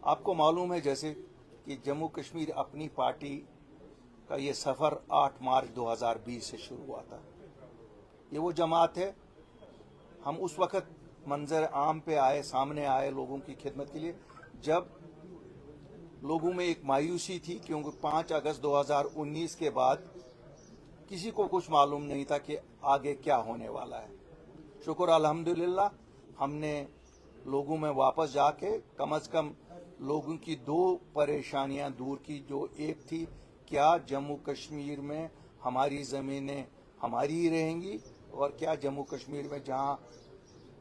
आपको मालूम है जैसे कि जम्मू कश्मीर अपनी पार्टी का ये सफ़र 8 मार्च 2020 से शुरू हुआ था। ये वो जमात है, हम उस वक़्त मंजर आम पे आए, सामने आए लोगों की खिदमत के लिए, जब लोगों में एक मायूसी थी, क्योंकि 5 अगस्त 2019 के बाद किसी को कुछ मालूम नहीं था कि आगे क्या होने वाला है। शुक्र अल्हम्दुलिल्लाह, हमने लोगों में वापस जाके कम से कम लोगों की 2 परेशानियां दूर की। जो एक थी, क्या जम्मू कश्मीर में हमारी ज़मीनें हमारी ही रहेंगी, और क्या जम्मू कश्मीर में जहां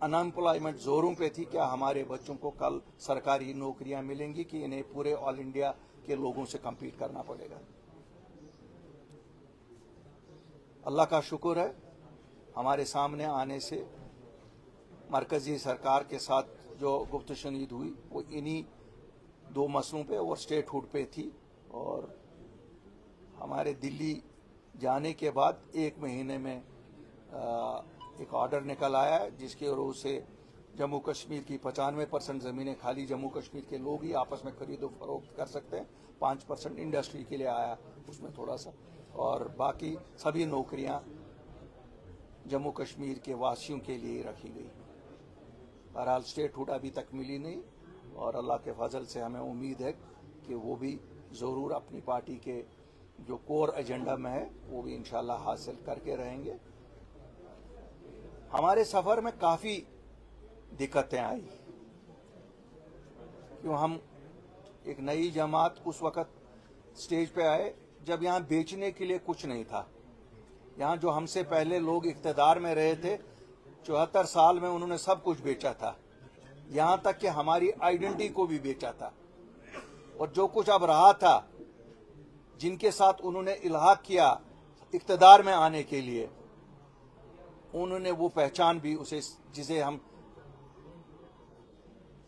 अनएम्प्लॉयमेंट जोरों पे थी, क्या हमारे बच्चों को कल सरकारी नौकरियां मिलेंगी कि इन्हें पूरे ऑल इंडिया के लोगों से कम्पीट करना पड़ेगा। अल्लाह का शुक्र है, हमारे सामने आने से मरकजी सरकार के साथ जो गुफ्तशनीद हुई वो इन्हीं 2 मसलों पे और स्टेटहुड पे थी। और हमारे दिल्ली जाने के बाद 1 महीने में एक ऑर्डर निकल आया है, जिसके रूप से जम्मू कश्मीर की 95% ज़मीनें खाली जम्मू कश्मीर के लोग ही आपस में खरीदो फरोख्त कर सकते हैं। 5% इंडस्ट्री के लिए आया उसमें थोड़ा सा, और बाकी सभी नौकरियां जम्मू कश्मीर के वासियों के लिए रखी गई। बहरहाल स्टेटहुड अभी तक मिली नहीं, और अल्लाह के फजल से हमें उम्मीद है कि वो भी ज़रूर अपनी पार्टी के जो कोर एजेंडा में है वो भी इंशाल्लाह हासिल करके रहेंगे। हमारे सफ़र में काफ़ी दिक्कतें आई, क्यों हम एक नई जमात उस वक़्त स्टेज पे आए जब यहाँ बेचने के लिए कुछ नहीं था। यहाँ जो हमसे पहले लोग इक़्तिदार में रहे थे, 74 साल में उन्होंने सब कुछ बेचा था, यहाँ तक कि हमारी आइडेंटिटी को भी बेचा था। और जो कुछ अब रहा था, जिनके साथ उन्होंने इल्हाक किया इक़्तिदार में आने के लिए, उन्होंने वो पहचान भी, उसे जिसे हम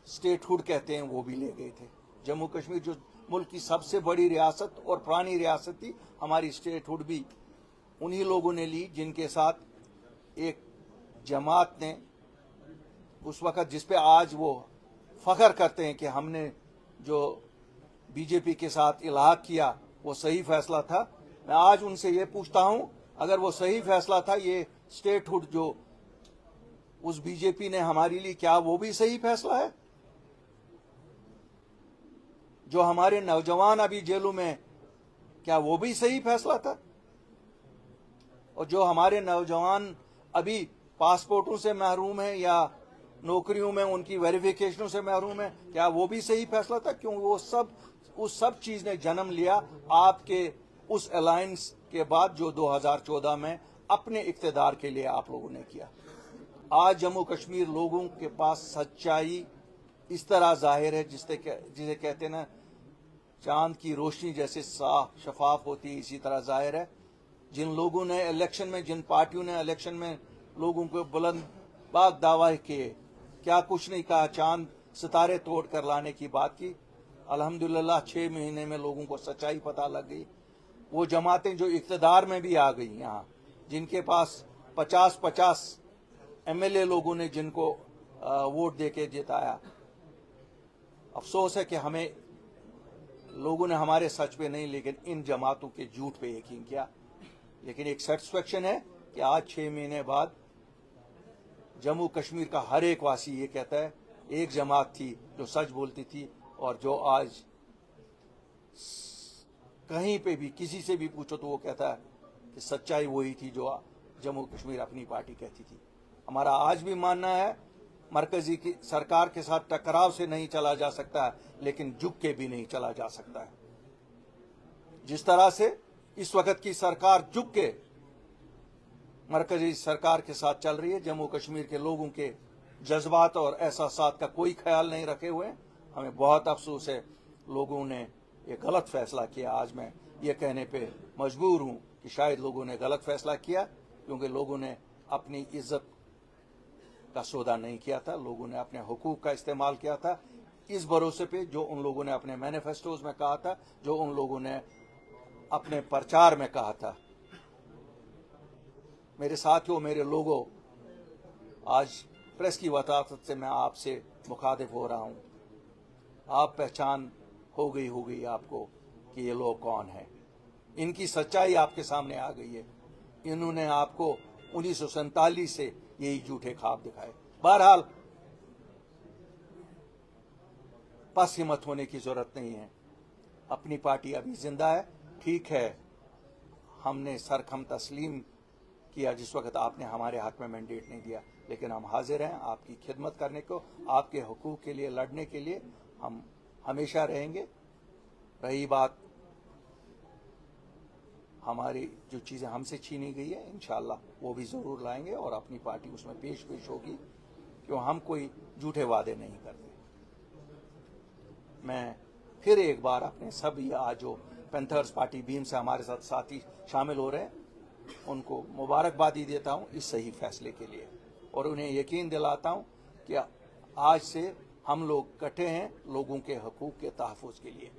स्टेटहुड कहते हैं, वो भी ले गए थे। जम्मू कश्मीर जो मुल्क की सबसे बड़ी रियासत और पुरानी रियासत थी, हमारी स्टेटहुड भी उन्हीं लोगों ने ली जिनके साथ एक जमात ने उस वक़्त, जिस पे आज वो फख्र करते हैं कि हमने जो बीजेपी के साथ इल्हाक किया वो सही फैसला था। मैं आज उनसे ये पूछता हूं, अगर वो सही फैसला था, ये स्टेटहुड जो उस बीजेपी ने हमारे लिए, क्या वो भी सही फैसला है? जो हमारे नौजवान अभी जेलों में, क्या वो भी सही फैसला था? और जो हमारे नौजवान अभी पासपोर्टों से महरूम हैं या नौकरियों में उनकी वेरिफिकेशनों से महरूम है, क्या वो भी सही फैसला था? क्यों वो सब, उस सब चीज ने जन्म लिया आपके उस अलायंस के बाद जो 2014 में अपने इक़्तिदार के लिए आप लोगों ने किया। आज जम्मू कश्मीर लोगों के पास सच्चाई इस तरह जाहिर है, जिसे कहते हैं ना, चांद की रोशनी जैसे साफ शफाफ होती है, इसी तरह जाहिर है। जिन लोगों ने इलेक्शन में, जिन पार्टियों ने इलेक्शन में लोगों को बुलंद बाग दावा किए, क्या कुछ नहीं कहा, चांद सितारे तोड़ कर लाने की बात की, अल्हम्दुलिल्लाह 6 महीने में लोगों को सच्चाई पता लग गई। वो जमातें जो इक़्तिदार में भी आ गई यहाँ, जिनके पास 50-50 MLA लोगों ने जिनको वोट देके जिताया, अफसोस है कि हमें लोगों ने हमारे सच पे नहीं, लेकिन इन जमातों के झूठ पे यकीन किया। लेकिन एक सेटिस्फेक्शन है कि आज 6 महीने बाद जम्मू कश्मीर का हर एक वासी ये कहता है, एक जमात थी जो सच बोलती थी, और जो आज कहीं पे भी किसी से भी पूछो तो वो कहता है कि सच्चाई वही थी जो जम्मू कश्मीर अपनी पार्टी कहती थी। हमारा आज भी मानना है, मरकजी की सरकार के साथ टकराव से नहीं चला जा सकता है, लेकिन झुक के भी नहीं चला जा सकता है। जिस तरह से इस वक्त की सरकार झुक के मरकजी सरकार के साथ चल रही है, जम्मू कश्मीर के लोगों के जज्बात और एहसासात का कोई ख्याल नहीं रखे हुए, हमें बहुत अफसोस है। लोगों ने ये गलत फैसला किया। आज मैं ये कहने पे मजबूर हूं कि शायद लोगों ने गलत फैसला किया, क्योंकि लोगों ने अपनी इज्जत का सौदा नहीं किया था, लोगों ने अपने हुकूक का इस्तेमाल किया था, इस भरोसे पे जो उन लोगों ने अपने मैनिफेस्टोज में कहा था, जो उन लोगों ने अपने प्रचार में कहा था। मेरे साथियों, मेरे लोगों, आज प्रेस की वसात से मैं आपसे मुखातिब हो रहा हूं। आप पहचान हो गई आपको कि ये लोग कौन हैं। इनकी सच्चाई आपके सामने आ गई है। इन्होंने आपको 1947 से यही झूठे ख्वाब दिखाए। बहरहाल बस हिम्मत होने की जरूरत नहीं है। अपनी पार्टी अभी जिंदा है। ठीक है, हमने सरखम तस्लीम किया जिस वक्त आपने हमारे हाथ में मैंडेट नहीं दिया, लेकिन हम हाजिर हैं आपकी खिदमत करने को, आपके हुकूक के लिए लड़ने के लिए हम हमेशा रहेंगे। रही बात हमारी जो चीज़ें हमसे छीनी गई है, इंशाअल्लाह वो भी ज़रूर लाएंगे और अपनी पार्टी उसमें पेश होगी, क्यों हम कोई झूठे वादे नहीं करते। मैं फिर एक बार अपने सभी आज जो पैंथर्स पार्टी भीम से हमारे साथ साथी शामिल हो रहे हैं, उनको मुबारकबादी देता हूं इस सही फैसले के लिए, और उन्हें यकीन दिलाता हूं कि आज से हम लोग इकट्ठे हैं लोगों के हकूक के तहफ़्फ़ुज़ के लिए।